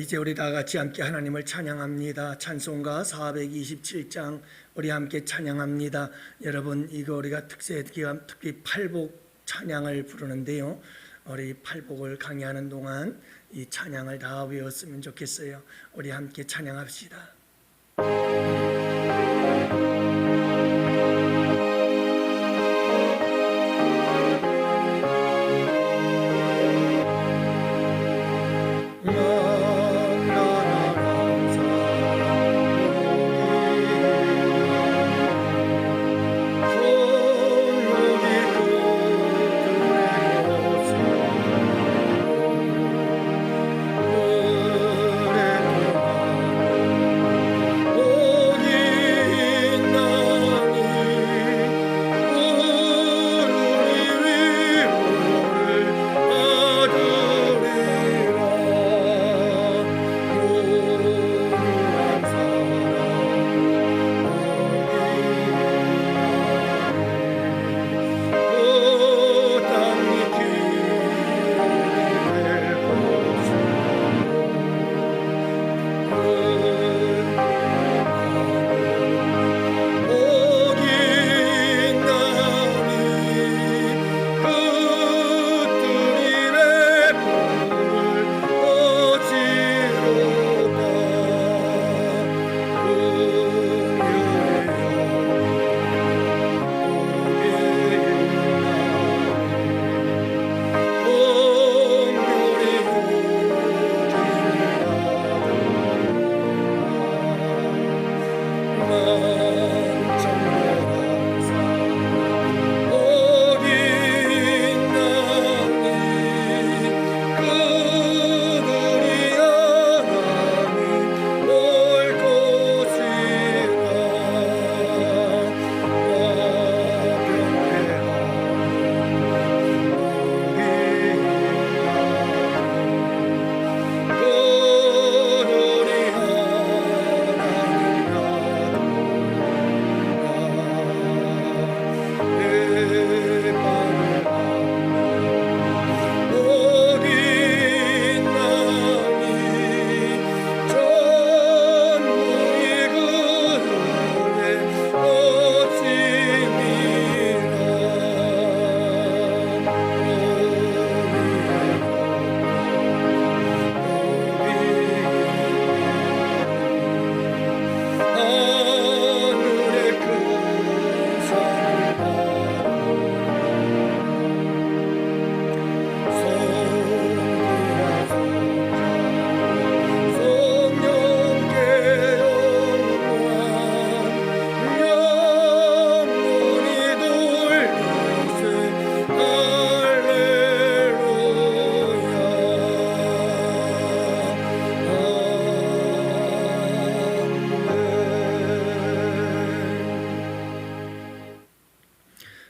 이제 우리 다 같이 함께 하나님을 찬양합니다. 찬송가 427장 우리 함께 찬양합니다. 여러분, 이거 우리가 특히 팔복 찬양을 부르는데요, 우리 팔복을 강의하는 동안 이 찬양을 다 외웠으면 좋겠어요. 우리 함께 찬양합시다.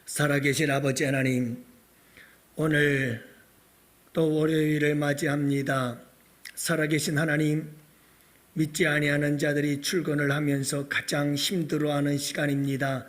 살아계신 아버지 하나님, 오늘 또 월요일을 맞이합니다. 살아계신 하나님, 믿지 아니하는 자들이 출근을 하면서 가장 힘들어하는 시간입니다.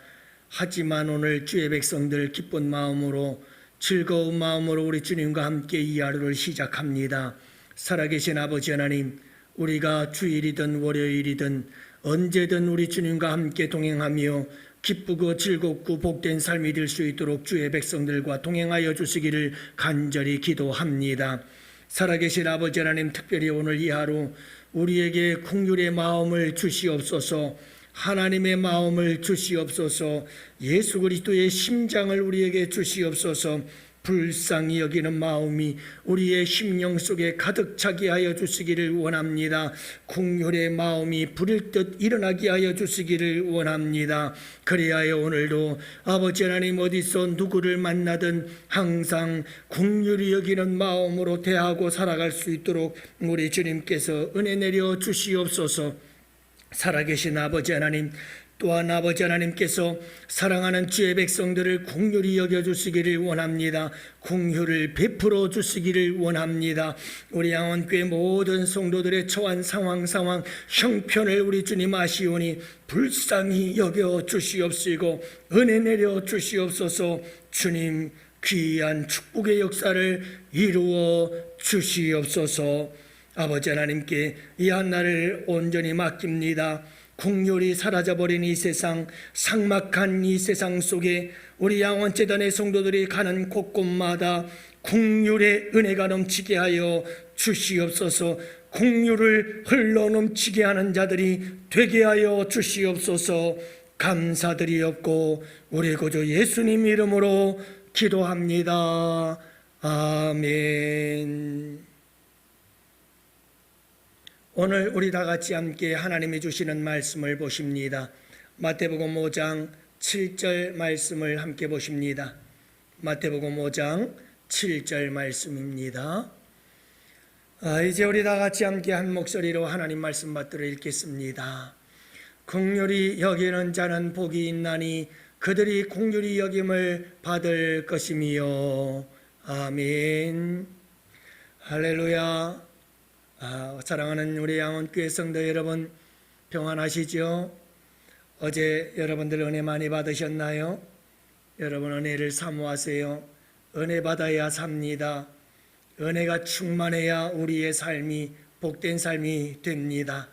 하지만 오늘 주의 백성들 기쁜 마음으로, 즐거운 마음으로 우리 주님과 함께 이 하루를 시작합니다. 살아계신 아버지 하나님, 우리가 주일이든 월요일이든 언제든 우리 주님과 함께 동행하며 기쁘고 즐겁고 복된 삶이 될 수 있도록 주의 백성들과 동행하여 주시기를 간절히 기도합니다. 살아계신 아버지 하나님, 특별히 오늘 이 하루 우리에게 긍휼의 마음을 주시옵소서, 하나님의 마음을 주시옵소서, 예수 그리스도의 심장을 우리에게 주시옵소서, 불쌍히 여기는 마음이 우리의 심령 속에 가득 차게 하여 주시기를 원합니다. 긍휼의 마음이 불일 듯 일어나게 하여 주시기를 원합니다. 그리하여 오늘도 아버지 하나님 어디서 누구를 만나든 항상 긍휼히 여기는 마음으로 대하고 살아갈 수 있도록 우리 주님께서 은혜 내려 주시옵소서. 살아계신 아버지 하나님, 또한 아버지 하나님께서 사랑하는 주의 백성들을 긍휼히 여겨주시기를 원합니다. 긍휼을 베풀어 주시기를 원합니다. 우리 양원교회 모든 성도들의 처한 상황 형편을 우리 주님 아시오니 불쌍히 여겨 주시옵시고 은혜 내려 주시옵소서. 주님 귀한 축복의 역사를 이루어 주시옵소서. 아버지 하나님께 이 한날을 온전히 맡깁니다. 긍휼이 사라져버린 이 세상, 삭막한 이 세상 속에 우리 양원재단의 성도들이 가는 곳곳마다 긍휼의 은혜가 넘치게 하여 주시옵소서. 긍휼을 흘러넘치게 하는 자들이 되게 하여 주시옵소서. 감사드리옵고 우리 구주 예수님 이름으로 기도합니다. 아멘. 오늘 우리 다 같이 함께 하나님이 주시는 말씀을 보십니다. 마태복음 5장 7절 말씀을 함께 보십니다. 마태복음 5장 7절 말씀입니다. 이제 우리 다 같이 함께 한 목소리로 하나님 말씀 받들어 읽겠습니다. 긍휼히 여기는 자는 복이 있나니 그들이 긍휼히 여김을 받을 것이며. 아멘. 할렐루야. 사랑하는 우리 양원교회 성도 여러분, 평안하시죠? 어제 여러분들 은혜 많이 받으셨나요? 여러분 은혜를 사모하세요. 은혜 받아야 삽니다. 은혜가 충만해야 우리의 삶이 복된 삶이 됩니다.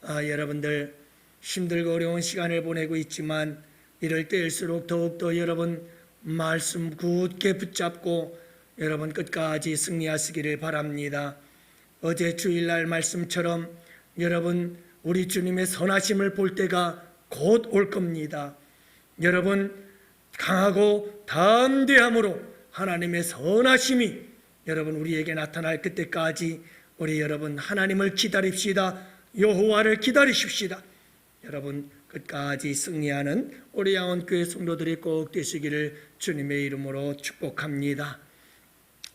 여러분들 힘들고 어려운 시간을 보내고 있지만 이럴 때일수록 더욱더 여러분 말씀 굳게 붙잡고 여러분 끝까지 승리하시기를 바랍니다. 어제 주일날 말씀처럼 여러분 우리 주님의 선하심을 볼 때가 곧 올 겁니다. 여러분 강하고 담대함으로 하나님의 선하심이 여러분 우리에게 나타날 그때까지 우리 여러분 하나님을 기다립시다. 여호와를 기다리십시다. 여러분 끝까지 승리하는 우리 양원교회 성도들이 꼭 되시기를 주님의 이름으로 축복합니다.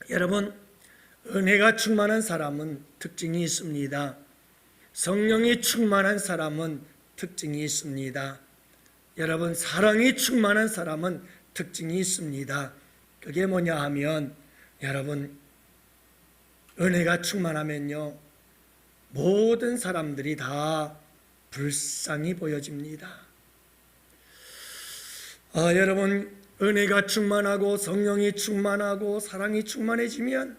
여러분 은혜가 충만한 사람은 특징이 있습니다. 성령이 충만한 사람은 특징이 있습니다. 여러분 사랑이 충만한 사람은 특징이 있습니다. 그게 뭐냐 하면 여러분 은혜가 충만하면요 모든 사람들이 다 불쌍히 보여집니다. 여러분 은혜가 충만하고 성령이 충만하고 사랑이 충만해지면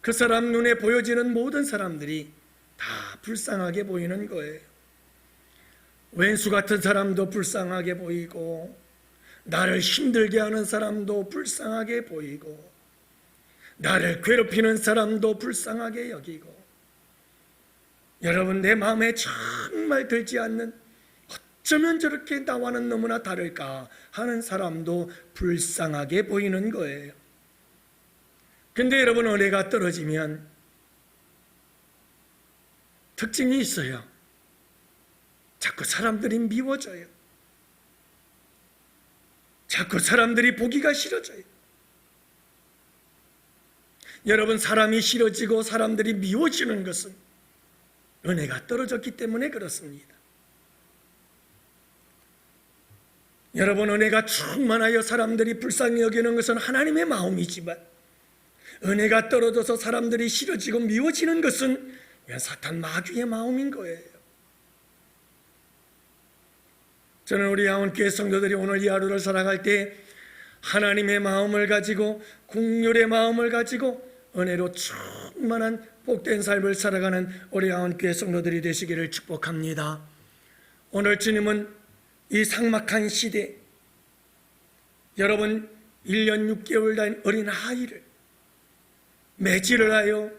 그 사람 눈에 보여지는 모든 사람들이 다 불쌍하게 보이는 거예요. 왼수 같은 사람도 불쌍하게 보이고 나를 힘들게 하는 사람도 불쌍하게 보이고 나를 괴롭히는 사람도 불쌍하게 여기고 여러분 내 마음에 정말 들지 않는 어쩌면 저렇게 나와는 너무나 다를까 하는 사람도 불쌍하게 보이는 거예요. 근데 여러분 은혜가 떨어지면 특징이 있어요. 자꾸 사람들이 미워져요. 자꾸 사람들이 보기가 싫어져요. 여러분 사람이 싫어지고 사람들이 미워지는 것은 은혜가 떨어졌기 때문에 그렇습니다. 여러분 은혜가 충만하여 사람들이 불쌍히 여기는 것은 하나님의 마음이지만 은혜가 떨어져서 사람들이 싫어지고 미워지는 것은 사탄 마귀의 마음인 거예요. 저는 우리 양원교회 성도들이 오늘 이 하루를 살아갈 때 하나님의 마음을 가지고 긍휼의 마음을 가지고 은혜로 충만한 복된 삶을 살아가는 우리 양원교회 성도들이 되시기를 축복합니다. 오늘 주님은 이 삭막한 시대 여러분 1년 6개월 된 어린 아이를 매질을 하여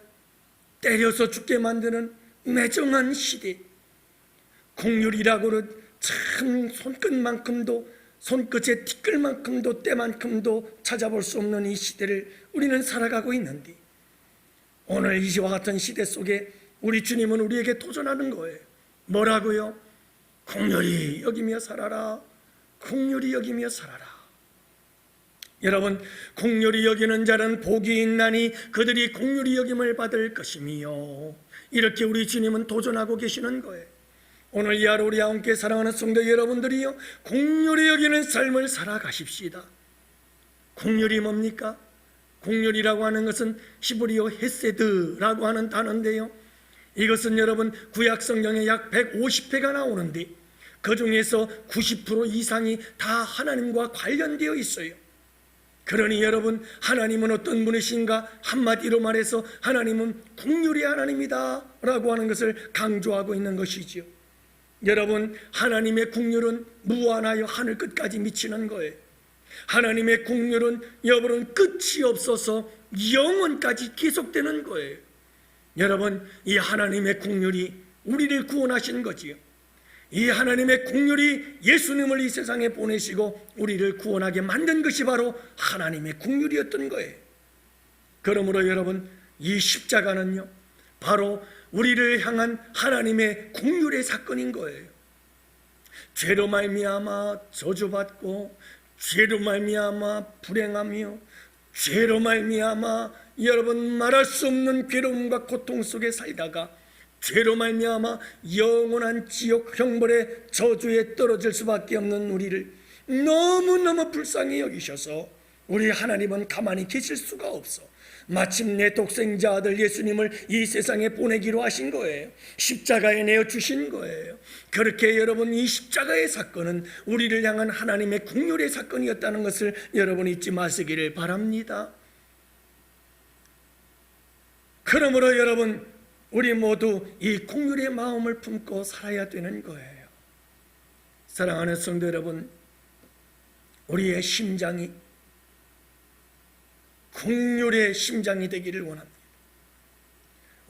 때려서 죽게 만드는 매정한 시대 긍휼이라고는 참 손끝만큼도 손끝의 티끌만큼도 때만큼도 찾아볼 수 없는 이 시대를 우리는 살아가고 있는데, 오늘 이와 같은 시대 속에 우리 주님은 우리에게 도전하는 거예요. 뭐라고요? 긍휼히 여기며 살아라. 긍휼히 여기며 살아라. 여러분, 긍휼히 여기는 자는 복이 있나니 그들이 긍휼히 여김을 받을 것이며, 이렇게 우리 주님은 도전하고 계시는 거예요. 오늘 이 하루 우리 함께 사랑하는 성도 여러분들이요, 긍휼히 여기는 삶을 살아가십시다. 긍휼이 뭡니까? 긍휼이라고 하는 것은 히브리어 헤세드라고 하는 단어인데요, 이것은 여러분 구약 성경에 약 150회가 나오는데 그 중에서 90% 이상이 다 하나님과 관련되어 있어요. 그러니 여러분, 하나님은 어떤 분이신가? 한마디로 말해서 하나님은 긍휼의 하나님이다 라고 하는 것을 강조하고 있는 것이지요. 여러분, 하나님의 긍휼은 무한하여 하늘 끝까지 미치는 거예요. 하나님의 긍휼은 여러분 끝이 없어서 영원까지 계속되는 거예요. 여러분, 이 하나님의 긍휼이 우리를 구원하신 거지요. 이 하나님의 긍휼이 예수님을 이 세상에 보내시고 우리를 구원하게 만든 것이 바로 하나님의 긍휼이었던 거예요. 그러므로 여러분, 이 십자가는요, 바로 우리를 향한 하나님의 긍휼의 사건인 거예요. 죄로 말미암아 저주받고, 죄로 말미암아 불행하며, 죄로 말미암아 여러분 말할 수 없는 괴로움과 고통 속에 살다가 죄로 말미암아 영원한 지옥 형벌의 저주에 떨어질 수밖에 없는 우리를 너무너무 불쌍히 여기셔서 우리 하나님은 가만히 계실 수가 없어 마침내 독생자 아들 예수님을 이 세상에 보내기로 하신 거예요. 십자가에 내어주신 거예요. 그렇게 여러분, 이 십자가의 사건은 우리를 향한 하나님의 긍휼의 사건이었다는 것을 여러분 잊지 마시기를 바랍니다. 그러므로 여러분, 우리 모두 이 긍휼의 마음을 품고 살아야 되는 거예요. 사랑하는 성도 여러분, 우리의 심장이 긍휼의 심장이 되기를 원합니다.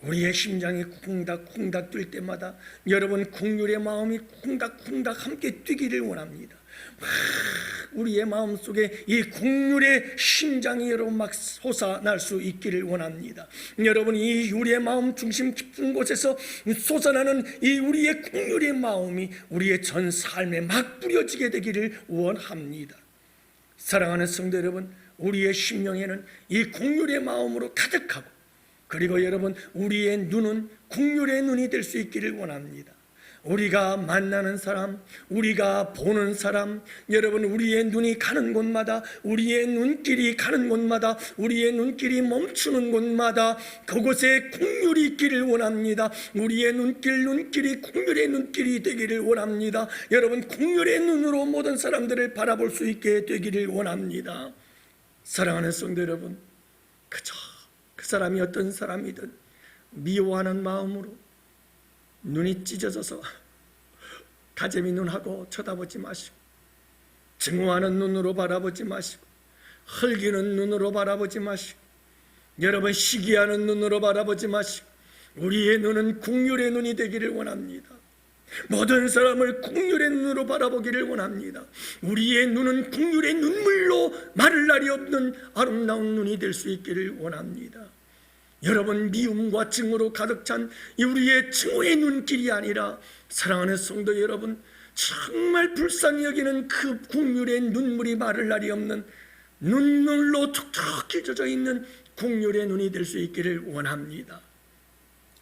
우리의 심장이 쿵닥쿵닥 뛸 때마다 여러분 긍휼의 마음이 쿵닥쿵닥 함께 뛰기를 원합니다. 우리의 마음속에 이 긍휼의 심장이 여러분 막 솟아날 수 있기를 원합니다. 여러분, 이 우리의 마음 중심 깊은 곳에서 솟아나는 이 우리의 긍휼의 마음이 우리의 전 삶에 막 뿌려지게 되기를 원합니다. 사랑하는 성도 여러분, 우리의 심령에는 이 긍휼의 마음으로 가득하고, 그리고 여러분, 우리의 눈은 긍휼의 눈이 될 수 있기를 원합니다. 우리가 만나는 사람, 우리가 보는 사람, 여러분, 우리의 눈이 가는 곳마다, 우리의 눈길이 가는 곳마다, 우리의 눈길이 멈추는 곳마다 그곳에 긍휼이 있기를 원합니다. 우리의 눈길이 긍휼의 눈길이 되기를 원합니다. 여러분, 긍휼의 눈으로 모든 사람들을 바라볼 수 있게 되기를 원합니다. 사랑하는 성도 여러분, 그저 그 사람이 어떤 사람이든 미워하는 마음으로 눈이 찢어져서 가재미 눈하고 쳐다보지 마시고, 증오하는 눈으로 바라보지 마시고, 헐기는 눈으로 바라보지 마시고, 여러분 시기하는 눈으로 바라보지 마시고, 우리의 눈은 긍휼의 눈이 되기를 원합니다. 모든 사람을 긍휼의 눈으로 바라보기를 원합니다. 우리의 눈은 긍휼의 눈물로 마를 날이 없는 아름다운 눈이 될 수 있기를 원합니다. 여러분, 미움과 증오로 가득 찬 우리의 증오의 눈길이 아니라, 사랑하는 성도 여러분, 정말 불쌍히 여기는 그 긍휼의 눈물이 마를 날이 없는 눈물로 툭툭히 젖어 있는 긍휼의 눈이 될 수 있기를 원합니다.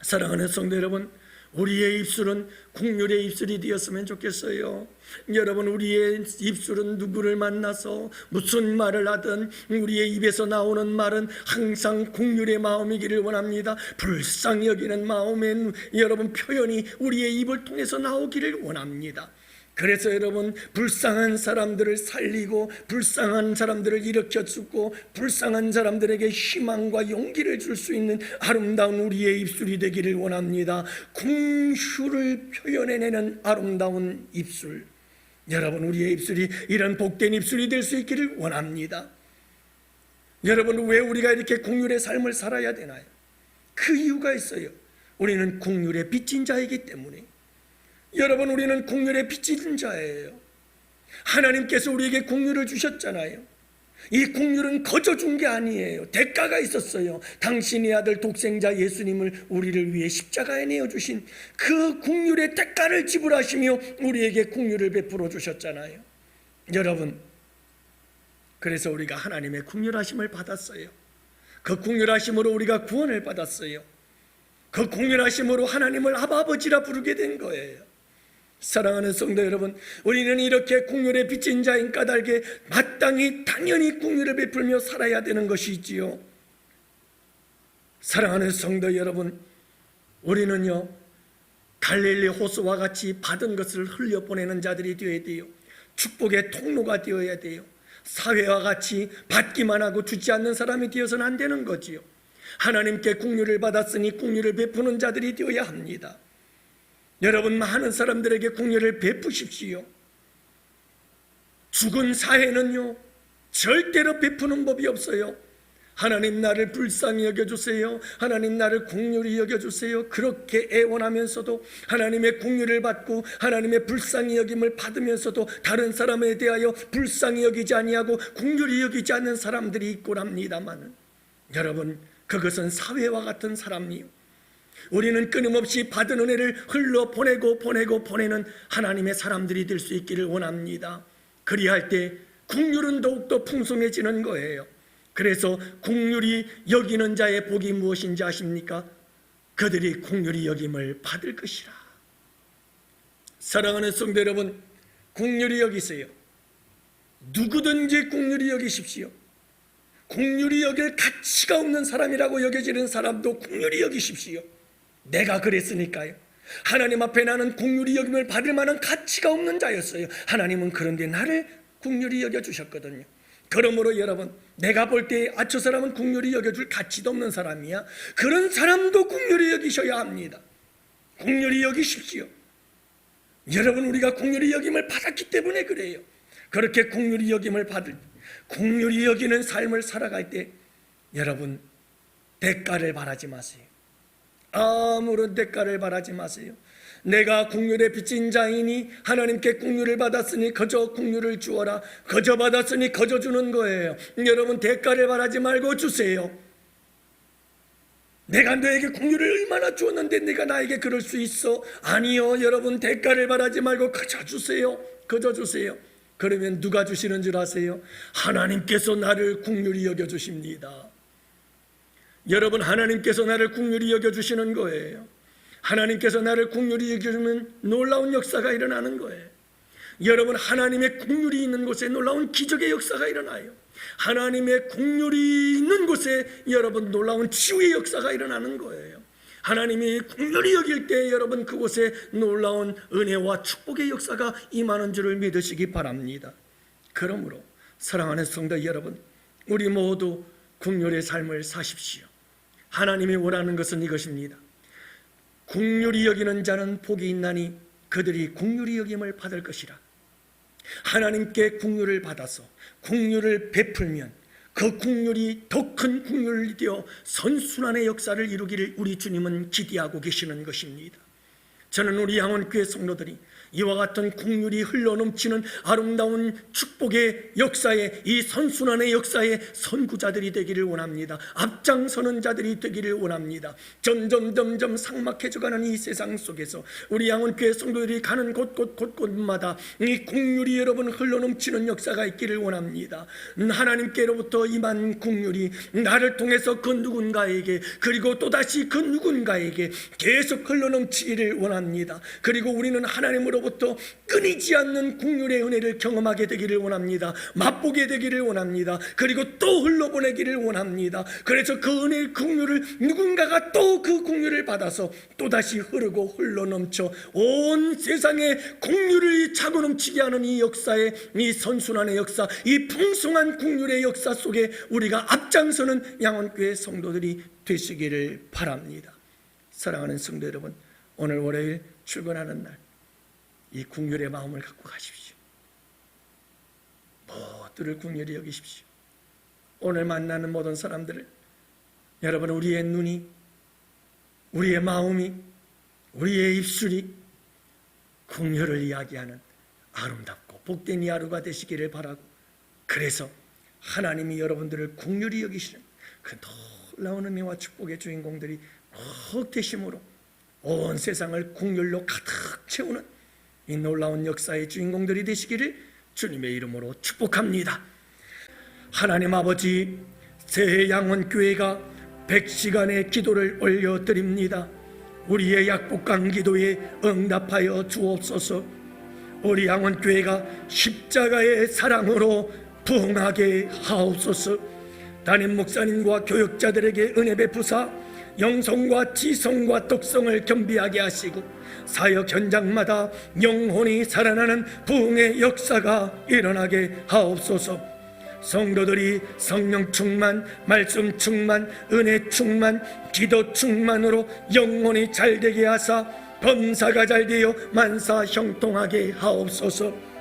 사랑하는 성도 여러분, 우리의 입술은 긍휼의 입술이 되었으면 좋겠어요. 여러분, 우리의 입술은 누구를 만나서 무슨 말을 하든 우리의 입에서 나오는 말은 항상 긍휼의 마음이기를 원합니다. 불쌍히 여기는 마음의 여러분 표현이 우리의 입을 통해서 나오기를 원합니다. 그래서 여러분, 불쌍한 사람들을 살리고, 불쌍한 사람들을 일으켜주고, 불쌍한 사람들에게 희망과 용기를 줄 수 있는 아름다운 우리의 입술이 되기를 원합니다. 긍휼을 표현해내는 아름다운 입술, 여러분, 우리의 입술이 이런 복된 입술이 될 수 있기를 원합니다. 여러분, 왜 우리가 이렇게 긍휼의 삶을 살아야 되나요? 그 이유가 있어요. 우리는 긍휼의 빚진 자이기 때문에. 여러분, 우리는 긍휼의 빚진 자예요. 하나님께서 우리에게 긍휼을 주셨잖아요. 이 긍휼은 거저 준 게 아니에요. 대가가 있었어요. 당신의 아들 독생자 예수님을 우리를 위해 십자가에 내어주신 그 긍휼의 대가를 지불하시며 우리에게 긍휼을 베풀어 주셨잖아요. 여러분, 그래서 우리가 하나님의 긍휼하심을 받았어요. 그 긍휼하심으로 우리가 구원을 받았어요. 그 긍휼하심으로 하나님을 아버지라 부르게 된 거예요. 사랑하는 성도 여러분, 우리는 이렇게 긍휼에 빚진 자인 까닭에 마땅히 당연히 긍휼을 베풀며 살아야 되는 것이지요. 사랑하는 성도 여러분, 우리는요 갈릴리 호수와 같이 받은 것을 흘려보내는 자들이 되어야 돼요. 축복의 통로가 되어야 돼요. 사회와 같이 받기만 하고 주지 않는 사람이 되어서는 안 되는 거지요. 하나님께 긍휼을 받았으니 긍휼을 베푸는 자들이 되어야 합니다. 여러분, 많은 사람들에게 긍휼을 베푸십시오. 죽은 사회는요 절대로 베푸는 법이 없어요. 하나님 나를 불쌍히 여겨주세요, 하나님 나를 긍휼히 여겨주세요, 그렇게 애원하면서도 하나님의 긍휼을 받고 하나님의 불쌍히 여김을 받으면서도 다른 사람에 대하여 불쌍히 여기지 아니하고 긍휼히 여기지 않는 사람들이 있고 합니다만, 여러분, 그것은 사회와 같은 사람이요, 우리는 끊임없이 받은 은혜를 흘러보내는 하나님의 사람들이 될 수 있기를 원합니다. 그리할 때 긍휼은 더욱더 풍성해지는 거예요. 그래서 긍휼히 여기는 자의 복이 무엇인지 아십니까? 그들이 긍휼히 여김을 받을 것이라. 사랑하는 성도 여러분, 긍휼히 여기세요. 누구든지 긍휼히 여기십시오. 긍휼히 여길 가치가 없는 사람이라고 여겨지는 사람도 긍휼히 여기십시오. 내가 그랬으니까요. 하나님 앞에 나는 긍휼히 여김을 받을 만한 가치가 없는 자였어요. 하나님은 그런데 나를 긍휼히 여겨주셨거든요. 그러므로 여러분, 내가 볼 때 저 사람은 긍휼히 여겨줄 가치도 없는 사람이야, 그런 사람도 긍휼히 여기셔야 합니다. 긍휼히 여기십시오. 여러분, 우리가 긍휼히 여김을 받았기 때문에 그래요. 그렇게 긍휼히 여김을 받을, 긍휼히 여기는 삶을 살아갈 때 여러분, 대가를 바라지 마세요. 아무런 대가를 바라지 마세요. 내가 긍휼에 빚진 자이니 하나님께 긍휼을 받았으니 거저 긍휼을 주어라. 거저 받았으니 거저 주는 거예요. 여러분, 대가를 바라지 말고 주세요. 내가 너에게 긍휼을 얼마나 주었는데 네가 나에게 그럴 수 있어? 아니요, 여러분, 대가를 바라지 말고 거저 주세요. 거저 주세요. 그러면 누가 주시는 줄 아세요? 하나님께서 나를 긍휼히 여겨주십니다. 여러분, 하나님께서 나를 긍휼히 여겨주시는 거예요. 하나님께서 나를 긍휼히 여겨주면 놀라운 역사가 일어나는 거예요. 여러분, 하나님의 긍휼이 있는 곳에 놀라운 기적의 역사가 일어나요. 하나님의 긍휼이 있는 곳에 여러분, 놀라운 치유의 역사가 일어나는 거예요. 하나님이 긍휼히 여길 때 여러분, 그곳에 놀라운 은혜와 축복의 역사가 임하는 줄을 믿으시기 바랍니다. 그러므로 사랑하는 성도 여러분, 우리 모두 긍휼의 삶을 사십시오. 하나님이 원하는 것은 이것입니다. 긍휼히 여기는 자는 복이 있나니 그들이 긍휼히 여김을 받을 것이라. 하나님께 긍휼을 받아서 긍휼을 베풀면 그 긍휼이 더 큰 긍휼이 되어 선순환의 역사를 이루기를 우리 주님은 기대하고 계시는 것입니다. 저는 우리 양원교회 성도들이 이와 같은 긍휼이 흘러넘치는 아름다운 축복의 역사에, 이 선순환의 역사에 선구자들이 되기를 원합니다. 앞장서는 자들이 되기를 원합니다. 점점 삭막해져가는 이 세상 속에서 우리 양원교회 성도들이 가는 곳곳마다 이 긍휼이 여러분 흘러넘치는 역사가 있기를 원합니다. 하나님께로부터 임한 긍휼이 나를 통해서 그 누군가에게, 그리고 또다시 그 누군가에게 계속 흘러넘치기를 원합니다. 그리고 우리는 하나님으로부터 끊이지 않는 긍휼의 은혜를 경험하게 되기를 원합니다. 맛보게 되기를 원합니다. 그리고 또 흘러보내기를 원합니다. 그래서 그 은혜의 긍휼을 누군가가 또 그 긍휼을 받아서 또다시 흐르고 흘러넘쳐 온 세상에 긍휼을 차고 넘치게 하는 이 역사의, 이 선순환의 역사, 이 풍성한 긍휼의 역사 속에 우리가 앞장서는 양원교회 성도들이 되시기를 바랍니다. 사랑하는 성도 여러분, 오늘 월요일 출근하는 날 이 긍휼의 마음을 갖고 가십시오. 모두를 긍휼히 여기십시오. 오늘 만나는 모든 사람들을 여러분, 우리의 눈이, 우리의 마음이, 우리의 입술이 긍휼을 이야기하는 아름답고 복된 이 하루가 되시기를 바라고, 그래서 하나님이 여러분들을 긍휼히 여기시는 그 놀라운 은혜와 축복의 주인공들이 꼭 되심으로 온 세상을 긍휼로 가득 채우는 이 놀라운 역사의 주인공들이 되시기를 주님의 이름으로 축복합니다. 하나님 아버지, 새해 양원교회가 100시간의 기도를 올려드립니다. 우리의 약복강 기도에 응답하여 주옵소서. 우리 양원교회가 십자가의 사랑으로 부흥하게 하옵소서. 담임 목사님과 교역자들에게 은혜 베푸사 영성과 지성과徳성을 겸비하게 하시고 사역 현장마다 영혼이 살아나는 부흥의 역사가 일어나게 하옵소서. 성도들이 성령 충만, 말씀 충만, 은혜 충만, 기도 충만으로 영혼이 잘되게 하사 범사가 잘되어 만사 형통하게 하옵소서.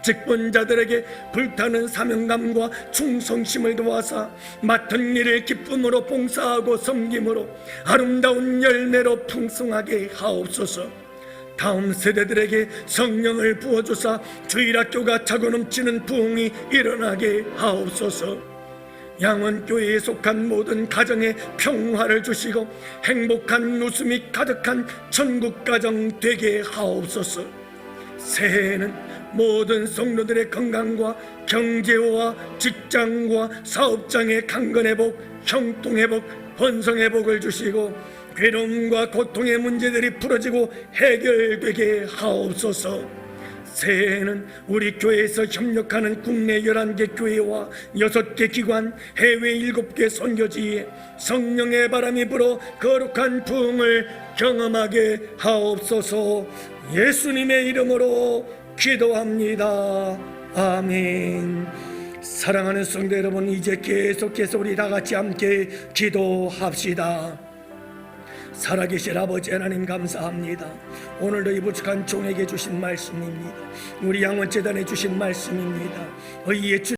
직분자들에게 불타는 사명감과 충성심을 도와사 맡은 일을 기쁨으로 봉사하고 섬김으로 아름다운 열매로 풍성하게 하옵소서. 다음 세대들에게 성령을 부어주사 주일학교가 차고 넘치는 부흥이 일어나게 하옵소서. 양원교회에 속한 모든 가정에 평화를 주시고 행복한 웃음이 가득한 천국가정 되게 하옵소서. 새해에는 모든 성도들의 건강과 경제와 직장과 사업장의 강건회복, 형통회복, 번성회복을 주시고 괴로움과 고통의 문제들이 풀어지고 해결되게 하옵소서. 새해에는 우리 교회에서 협력하는 국내 11개 교회와 6개 기관, 해외 7개 선교지에 성령의 바람이 불어 거룩한 부흥을 경험하게 하옵소서. 예수님의 이름으로 기도합니다. 아멘. 사랑하는 성도 여러분, 이제 계속해서 우리 다 같이 함께 기도합시다. 살아계신 아버지 하나님 감사합니다. 오늘도 이 부족한 종에게 주신 말씀입니다. 우리 양원재단에 주신 말씀입니다. 의의 주